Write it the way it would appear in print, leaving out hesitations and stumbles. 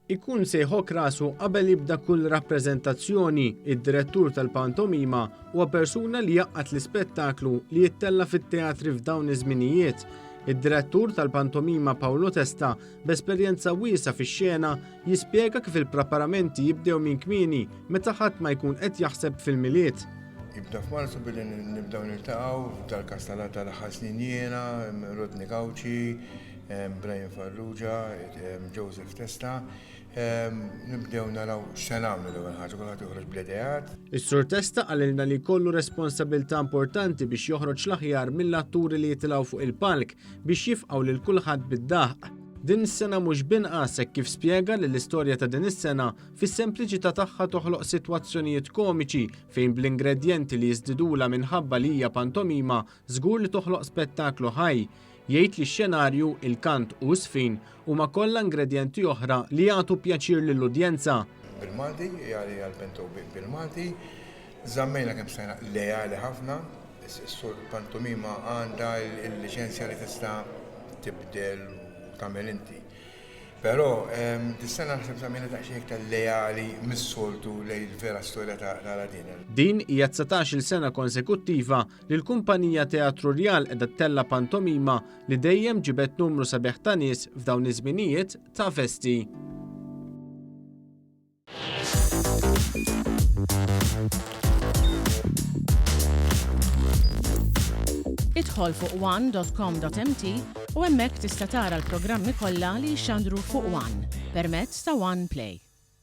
ikun se jħok rasu qabel jibda kull rappreżentazzjoni. Id-direttur tal-pantomima huwa persuna li jaqqat l-ispettaklu li jittella fit-teatri f'dawn iż-żminijiet. Id-direttur tal-pantomima Paolo Testa, b'esperjenza wiesa fix-xena, jispjega kif il-preparamenti jibdew minn kmieni meta ħadd ma jkun qed jaħseb fil-miliet. Jibda f'Marzu billi nibdew niltaqgħu tal-Kastala tal-aħħar snin jiena, Rodney Gawci, Brian Farrugia, Joseph Testa. Nibdew naraw x'se nagħmlu l-ewwel ħaġa kulħadd joħroġ bl-idejat. Is-Sur Testa qalilna li jkollu responsabilità importanti biex joħroġ l-aħjar mill-atturi li jitilgħu fuq il-palk biex jifqgħu lil kulħadd bid-daħq. Din is-sena mhux binqas hekk kif spjega li l-istorja ta' din is-sena fis-sempliċità tagħha toħloq sitwazzjonijiet komiċi fejn bl-ingredjenti li jiżdidula minħabba li hija pantomima żgur li toħloq spettaklu ħaj. Jgħid li x-xenarju, il-kant u s-sfin huma kollha ingredjenti oħra li jagħtu pjaċir lill-udjenza. Bil-Malti, jgħali għal-pentu bil-Malti, żammejna kemm sena lejali ħafna, pantomima għandha l-liċenzja li tista' tibdel u tagħmel inti. Però dis-sena naħseb żammejna daqsxejn iktar lejali mis-soltu lejn il-vera storja ta' Ladiner. Din hija 19-il sena konsekuttiva li l-kumpanija Teatru Rjal qiegħda ttella pantomima li dejjem ġibet numru sabiħ ta' nies f'dawn iż-żminijiet ta' festi. Idħol fuq one.com.mt u hemmhekk tista' tara l-programmi kollha li jxandru fuq One permezz ta' One Play.